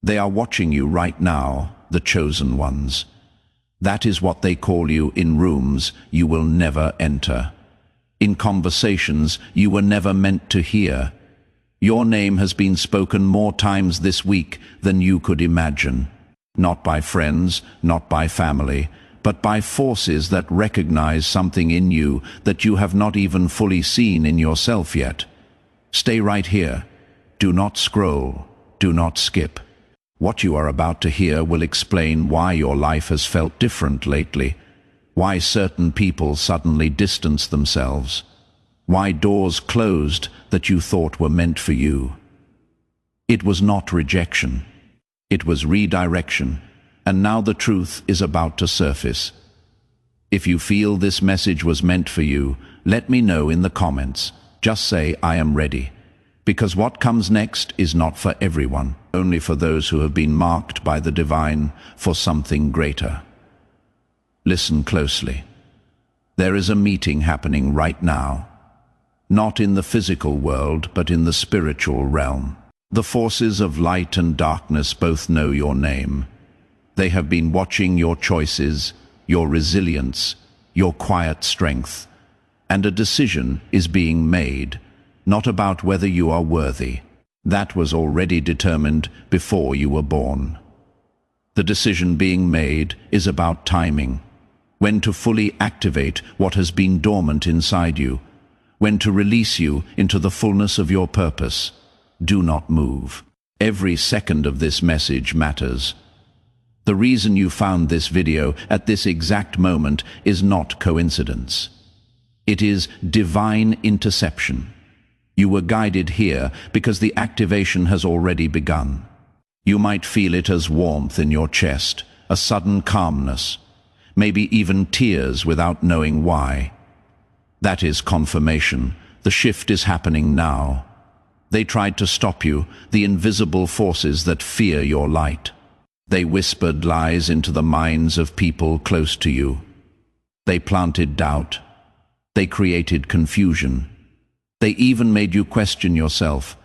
They are watching you right now, the chosen ones. That is what they call you in rooms you will never enter. In conversations you were never meant to hear. Your name has been spoken more times this week than you could imagine. Not by friends, not by family, but by forces that recognize something in you that you have not even fully seen in yourself yet. Stay right here. Do not scroll. Do not skip. What you are about to hear will explain why your life has felt different lately, why certain people suddenly distance themselves, why doors closed that you thought were meant for you. It was not rejection. It was redirection, and now the truth is about to surface. If you feel this message was meant for you, let me know in the comments. Just say, I am ready. Because what comes next is not for everyone, only for those who have been marked by the divine for something greater. Listen closely. There is a meeting happening right now, not in the physical world, but in the spiritual realm. The forces of light and darkness both know your name. They have been watching your choices, your resilience, your quiet strength, and a decision is being made, not about whether you are worthy. That was already determined before you were born. The decision being made is about timing, when to fully activate what has been dormant inside you, when to release you into the fullness of your purpose. Do not move. Every second of this message matters. The reason you found this video at this exact moment is not coincidence. It is divine interception. You were guided here because the activation has already begun. You might feel it as warmth in your chest, a sudden calmness, maybe even tears without knowing why. That is confirmation. The shift is happening now. They tried to stop you, the invisible forces that fear your light. They whispered lies into the minds of people close to you. They planted doubt. They created confusion. They even made you question yourself.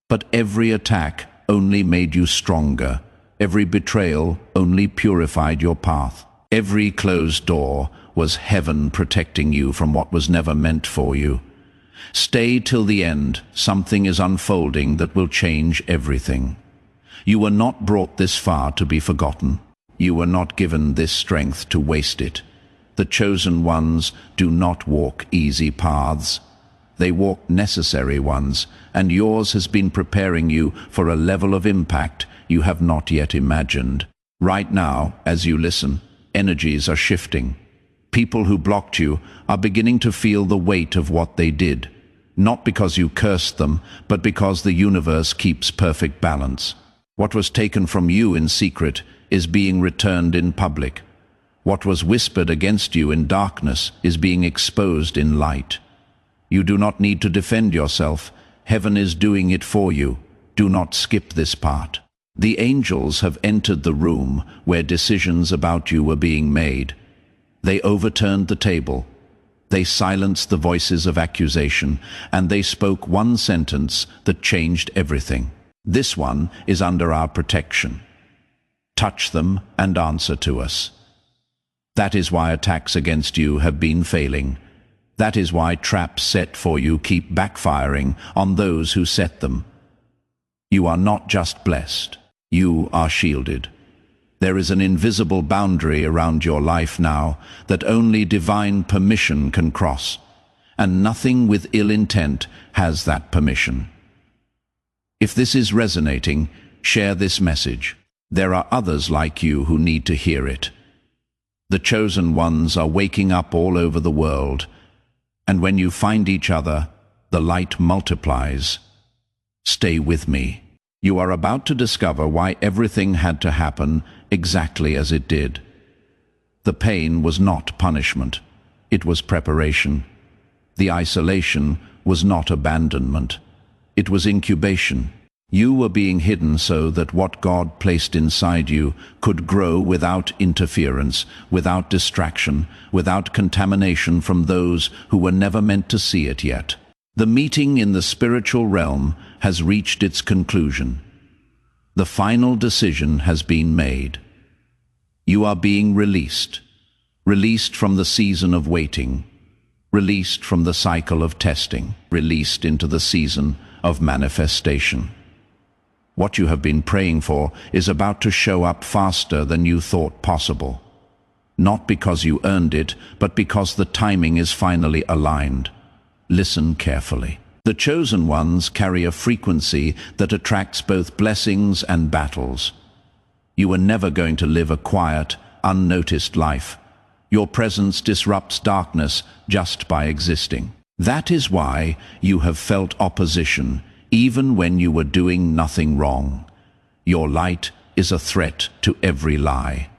But every attack only made you stronger. Every betrayal only purified your path. Every closed door was heaven protecting you from what was never meant for you. Stay till the end. Something is unfolding that will change everything. You were not brought this far to be forgotten. You were not given this strength to waste it. The chosen ones do not walk easy paths. They walk necessary ones, and yours has been preparing you for a level of impact you have not yet imagined. Right now, as you listen, energies are shifting. People who blocked you are beginning to feel the weight of what they did, not because you cursed them, but because the universe keeps perfect balance. What was taken from you in secret is being returned in public. What was whispered against you in darkness is being exposed in light. You do not need to defend yourself. Heaven is doing it for you. Do not skip this part. The angels have entered the room where decisions about you were being made. They overturned the table. They silenced the voices of accusation, and they spoke one sentence that changed everything. This one is under our protection. Touch them and answer to us. That is why attacks against you have been failing. That is why traps set for you keep backfiring on those who set them. You are not just blessed. You are shielded. There is an invisible boundary around your life now that only divine permission can cross, and nothing with ill intent has that permission. If this is resonating, share this message. There are others like you who need to hear it. The chosen ones are waking up all over the world, and when you find each other, the light multiplies. Stay with me. You are about to discover why everything had to happen exactly as it did. The pain was not punishment. It was preparation. The isolation was not abandonment. It was incubation. You were being hidden so that what God placed inside you could grow without interference, without distraction, without contamination from those who were never meant to see it yet. The meeting in the spiritual realm has reached its conclusion. The final decision has been made. You are being released. Released from the season of waiting. Released from the cycle of testing. Released into the season of manifestation. What you have been praying for is about to show up faster than you thought possible. Not because you earned it, but because the timing is finally aligned. Listen carefully. The chosen ones carry a frequency that attracts both blessings and battles. You are never going to live a quiet, unnoticed life. Your presence disrupts darkness just by existing. That is why you have felt opposition, even when you were doing nothing wrong. Your light is a threat to every lie.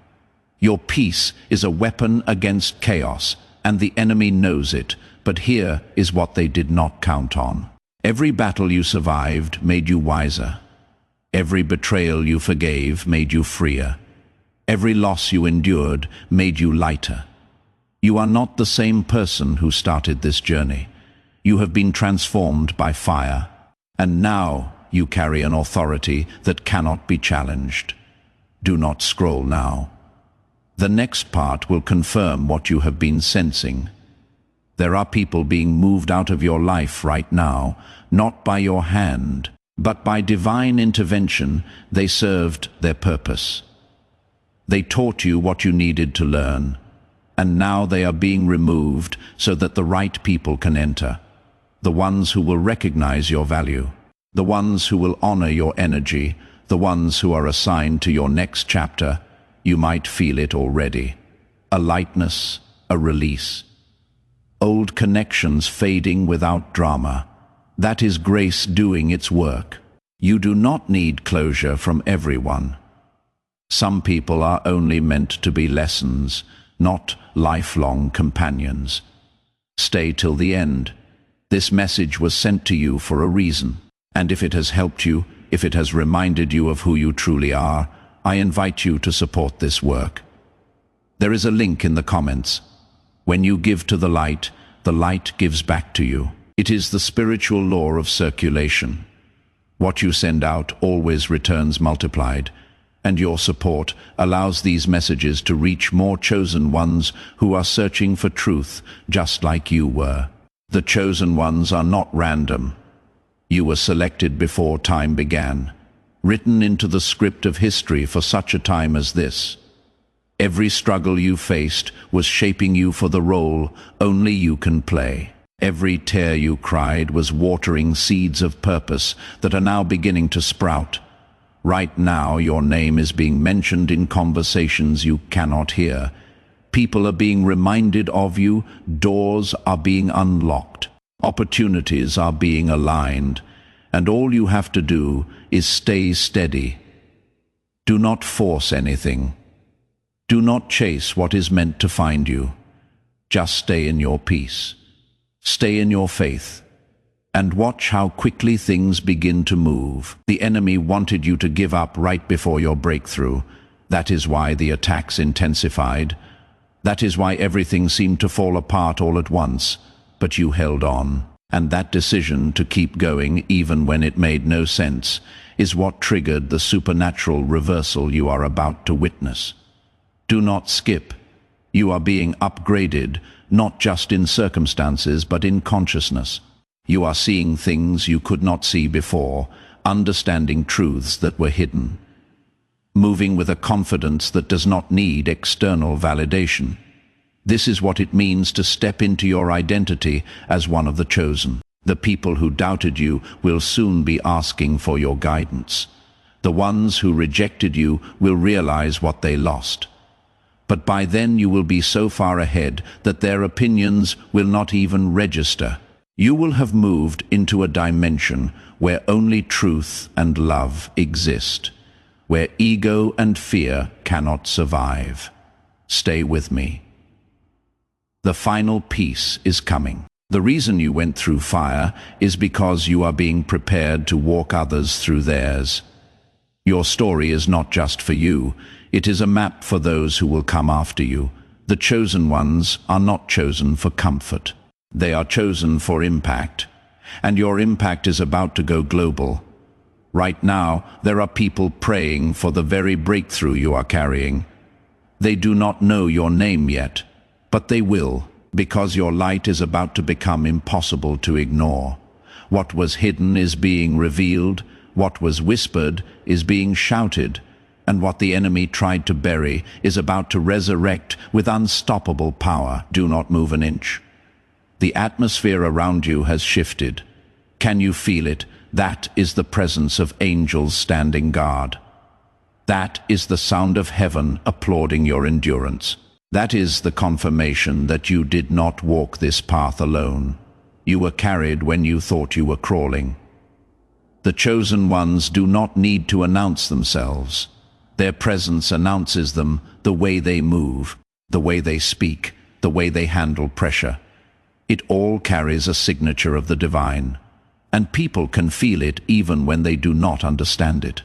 Your peace is a weapon against chaos, and the enemy knows it, but here is what they did not count on. Every battle you survived made you wiser. Every betrayal you forgave made you freer. Every loss you endured made you lighter. You are not the same person who started this journey. You have been transformed by fire. And now you carry an authority that cannot be challenged. Do not scroll now. The next part will confirm what you have been sensing. There are people being moved out of your life right now, not by your hand, but by divine intervention. They served their purpose. They taught you what you needed to learn, and now they are being removed so that the right people can enter. The ones who will recognize your value, the ones who will honor your energy, the ones who are assigned to your next chapter. You might feel it already. A lightness, a release. Old connections fading without drama. That is grace doing its work. You do not need closure from everyone. Some people are only meant to be lessons, not lifelong companions. Stay till the end. This message was sent to you for a reason. And if it has helped you, if it has reminded you of who you truly are, I invite you to support this work. There is a link in the comments. When you give to the light gives back to you. It is the spiritual law of circulation. What you send out always returns multiplied, and your support allows these messages to reach more chosen ones who are searching for truth, just like you were. The chosen ones are not random. You were selected before time began, written into the script of history for such a time as this. Every struggle you faced was shaping you for the role only you can play. Every tear you cried was watering seeds of purpose that are now beginning to sprout. Right now, your name is being mentioned in conversations you cannot hear. People are being reminded of you, doors are being unlocked, opportunities are being aligned, and all you have to do is stay steady. Do not force anything. Do not chase what is meant to find you. Just stay in your peace. Stay in your faith. And watch how quickly things begin to move. The enemy wanted you to give up right before your breakthrough. That is why the attacks intensified. That is why everything seemed to fall apart all at once. But you held on. And that decision to keep going even when it made no sense is what triggered the supernatural reversal you are about to witness. Do not skip. You are being upgraded, not just in circumstances, but in consciousness. You are seeing things you could not see before, understanding truths that were hidden, moving with a confidence that does not need external validation. This is what it means to step into your identity as one of the chosen. The people who doubted you will soon be asking for your guidance. The ones who rejected you will realize what they lost. But by then you will be so far ahead that their opinions will not even register. You will have moved into a dimension where only truth and love exist, where ego and fear cannot survive. Stay with me. The final piece is coming. The reason you went through fire is because you are being prepared to walk others through theirs. Your story is not just for you. It is a map for those who will come after you. The chosen ones are not chosen for comfort. They are chosen for impact. And your impact is about to go global. Right now, there are people praying for the very breakthrough you are carrying. They do not know your name yet, but they will, because your light is about to become impossible to ignore. What was hidden is being revealed, what was whispered is being shouted, and what the enemy tried to bury is about to resurrect with unstoppable power. Do not move an inch. The atmosphere around you has shifted. Can you feel it? That is the presence of angels standing guard. That is the sound of heaven applauding your endurance. That is the confirmation that you did not walk this path alone. You were carried when you thought you were crawling. The chosen ones do not need to announce themselves. Their presence announces them, the way they move, the way they speak, the way they handle pressure. It all carries a signature of the divine, and people can feel it even when they do not understand it.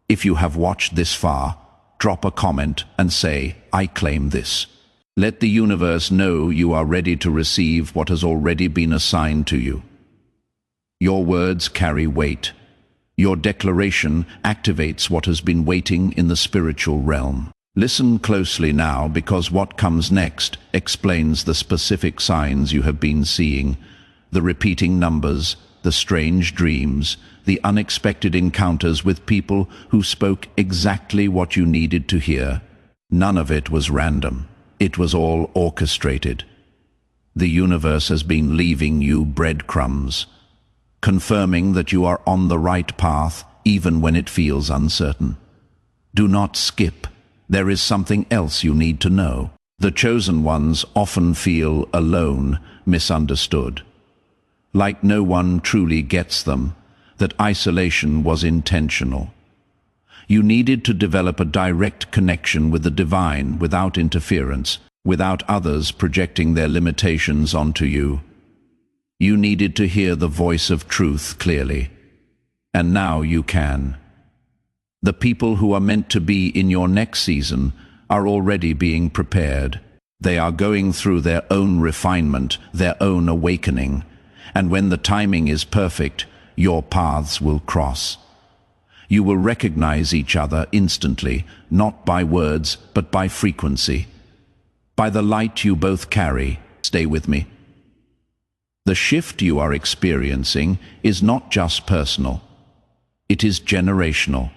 If you have watched this far, drop a comment and say, "I claim this." Let the universe know you are ready to receive what has already been assigned to you. Your words carry weight. Your declaration activates what has been waiting in the spiritual realm. Listen closely now, because what comes next explains the specific signs you have been seeing, the repeating numbers, the strange dreams, the unexpected encounters with people who spoke exactly what you needed to hear. None of it was random. It was all orchestrated. The universe has been leaving you breadcrumbs, confirming that you are on the right path even when it feels uncertain. Do not skip. There is something else you need to know. The chosen ones often feel alone, misunderstood. Like no one truly gets them, that isolation was intentional. You needed to develop a direct connection with the divine without interference, without others projecting their limitations onto you. You needed to hear the voice of truth clearly. And now you can. The people who are meant to be in your next season are already being prepared. They are going through their own refinement, their own awakening. And when the timing is perfect, your paths will cross. You will recognize each other instantly, not by words, but by frequency. By the light you both carry. Stay with me. The shift you are experiencing is not just personal. It is generational.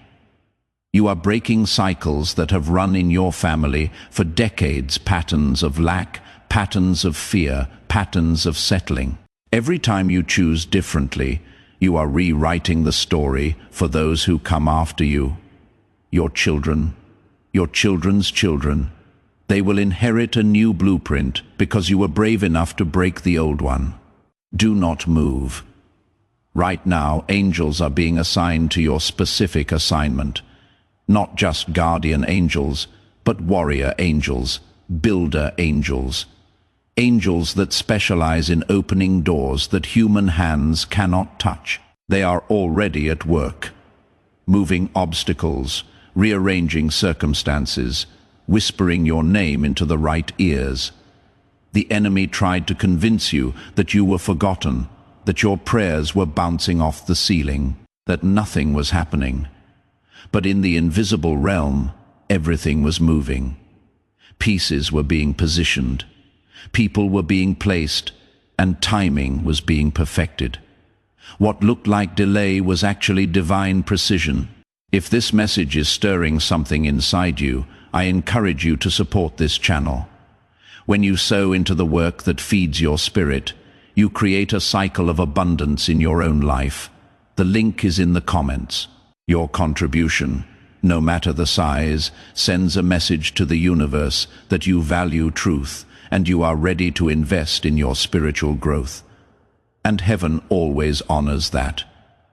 You are breaking cycles that have run in your family for decades, patterns of lack, patterns of fear, patterns of settling. Every time you choose differently, you are rewriting the story for those who come after you. Your children, your children's children. They will inherit a new blueprint because you were brave enough to break the old one. Do not move. Right now, angels are being assigned to your specific assignment. Not just guardian angels, but warrior angels, builder angels. Angels that specialize in opening doors that human hands cannot touch. They are already at work, moving obstacles, rearranging circumstances, whispering your name into the right ears. The enemy tried to convince you that you were forgotten, that your prayers were bouncing off the ceiling, that nothing was happening. But in the invisible realm, everything was moving. Pieces were being positioned. People were being placed, and timing was being perfected. What looked like delay was actually divine precision. If this message is stirring something inside you, I encourage you to support this channel. When you sow into the work that feeds your spirit, you create a cycle of abundance in your own life. The link is in the comments. Your contribution, no matter the size, sends a message to the universe that you value truth and you are ready to invest in your spiritual growth. And heaven always honors that.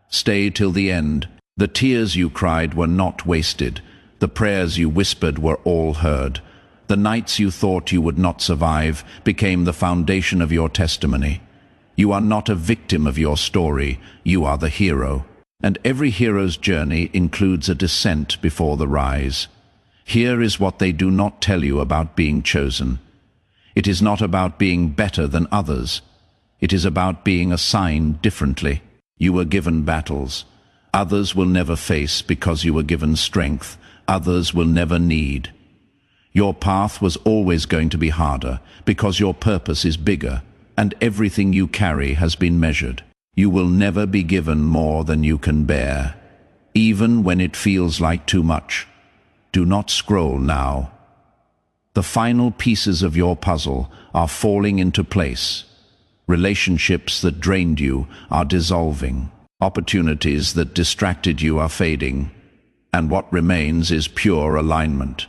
Stay till the end. The tears you cried were not wasted. The prayers you whispered were all heard. The nights you thought you would not survive became the foundation of your testimony. You are not a victim of your story, you are the hero. And every hero's journey includes a descent before the rise. Here is what they do not tell you about being chosen. It is not about being better than others. It is about being assigned differently. You were given battles, Others will never face because you were given strength. Others will never need. Your path was always going to be harder because your purpose is bigger and everything you carry has been measured. You will never be given more than you can bear, even when it feels like too much. Do not scroll now. The final pieces of your puzzle are falling into place. Relationships that drained you are dissolving. Opportunities that distracted you are fading. And what remains is pure alignment.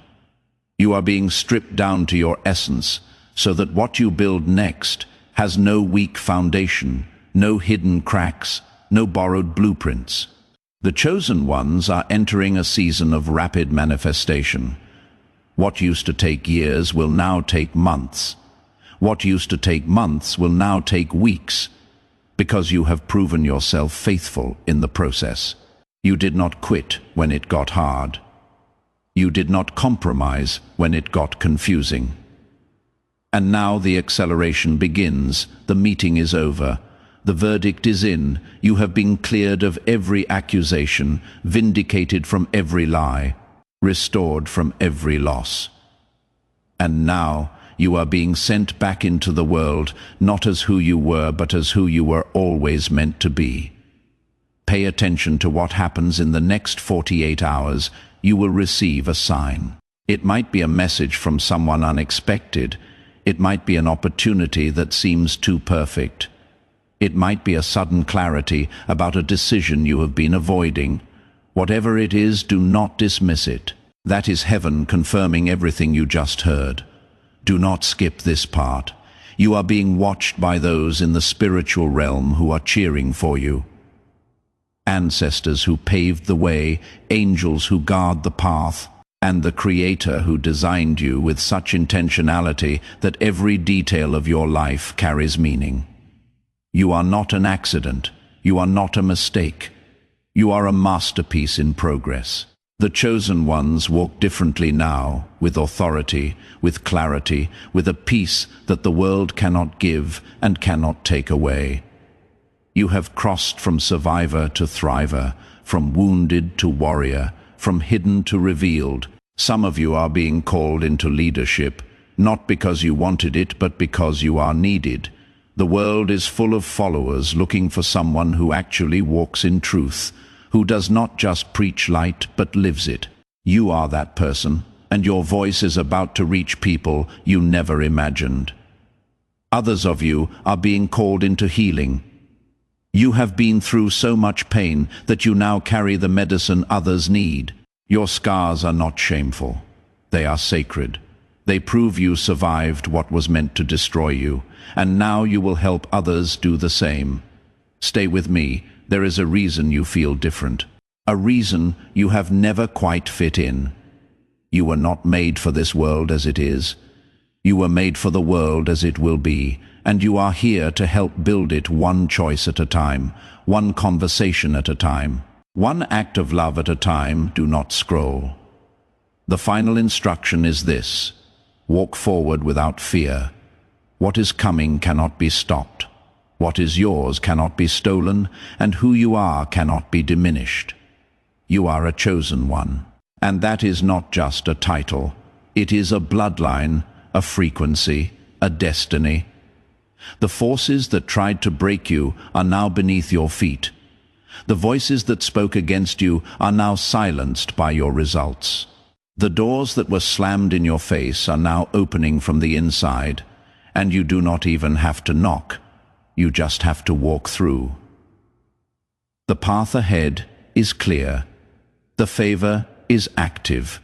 You are being stripped down to your essence so that what you build next has no weak foundation, no hidden cracks, no borrowed blueprints. The chosen ones are entering a season of rapid manifestation. What used to take years will now take months. What used to take months will now take weeks, because you have proven yourself faithful in the process. You did not quit when it got hard. You did not compromise when it got confusing. And now the acceleration begins. The meeting is over. The verdict is in. You have been cleared of every accusation, vindicated from every lie, restored from every loss. And now you are being sent back into the world, not as who you were, but as who you were always meant to be. Pay attention to what happens in the next 48 hours. You will receive a sign. It might be a message from someone unexpected. It might be an opportunity that seems too perfect. It might be a sudden clarity about a decision you have been avoiding. Whatever it is, do not dismiss it. That is heaven confirming everything you just heard. Do not skip this part. You are being watched by those in the spiritual realm who are cheering for you. Ancestors who paved the way, angels who guard the path, and the Creator who designed you with such intentionality that every detail of your life carries meaning. You are not an accident. You are not a mistake. You are a masterpiece in progress. The chosen ones walk differently now, with authority, with clarity, with a peace that the world cannot give and cannot take away. You have crossed from survivor to thriver, from wounded to warrior, from hidden to revealed. Some of you are being called into leadership, not because you wanted it, but because you are needed. The world is full of followers looking for someone who actually walks in truth, who does not just preach light, but lives it. You are that person, and your voice is about to reach people you never imagined. Others of you are being called into healing. You have been through so much pain that you now carry the medicine others need. Your scars are not shameful. They are sacred. They prove you survived what was meant to destroy you, and now you will help others do the same. Stay with me. There is a reason you feel different. A reason you have never quite fit in. You were not made for this world as it is. You were made for the world as it will be, and you are here to help build it one choice at a time, one conversation at a time, one act of love at a time. Do not scroll. The final instruction is this: walk forward without fear. What is coming cannot be stopped. What is yours cannot be stolen, and who you are cannot be diminished. You are a chosen one, and that is not just a title. It is a bloodline, a frequency, a destiny. The forces that tried to break you are now beneath your feet. The voices that spoke against you are now silenced by your results. The doors that were slammed in your face are now opening from the inside, and you do not even have to knock. You just have to walk through. The path ahead is clear. The favor is active.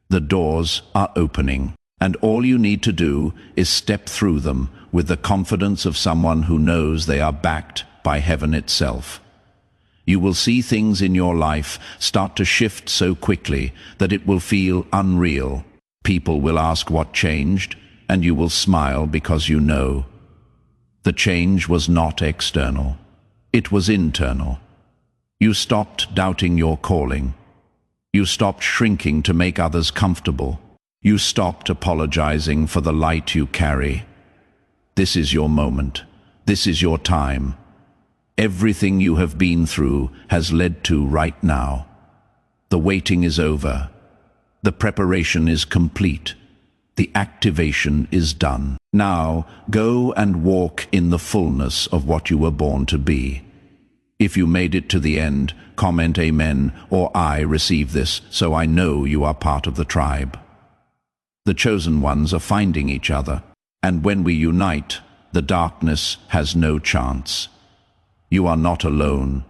The doors are opening, and all you need to do is step through them with the confidence of someone who knows they are backed by heaven itself. You will see things in your life start to shift so quickly that it will feel unreal. People will ask what changed, and you will smile because you know. The change was not external. It was internal. You stopped doubting your calling. You stopped shrinking to make others comfortable. You stopped apologizing for the light you carry. This is your moment. This is your time. Everything you have been through has led to right now. The waiting is over. The preparation is complete. The activation is done. Now, go and walk in the fullness of what you were born to be. If you made it to the end, comment Amen, or I receive this, so I know you are part of the tribe. The chosen ones are finding each other, and when we unite, the darkness has no chance. You are not alone.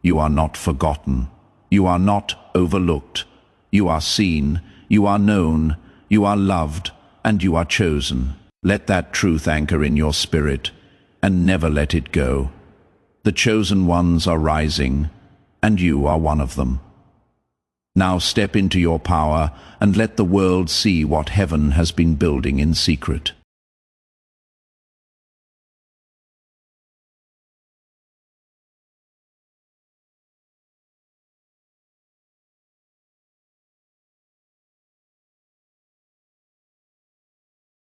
You are not forgotten. You are not overlooked. You are seen. You are known. You are loved, and you are chosen. Let that truth anchor in your spirit, and never let it go. The chosen ones are rising, and you are one of them. Now step into your power and let the world see what heaven has been building in secret.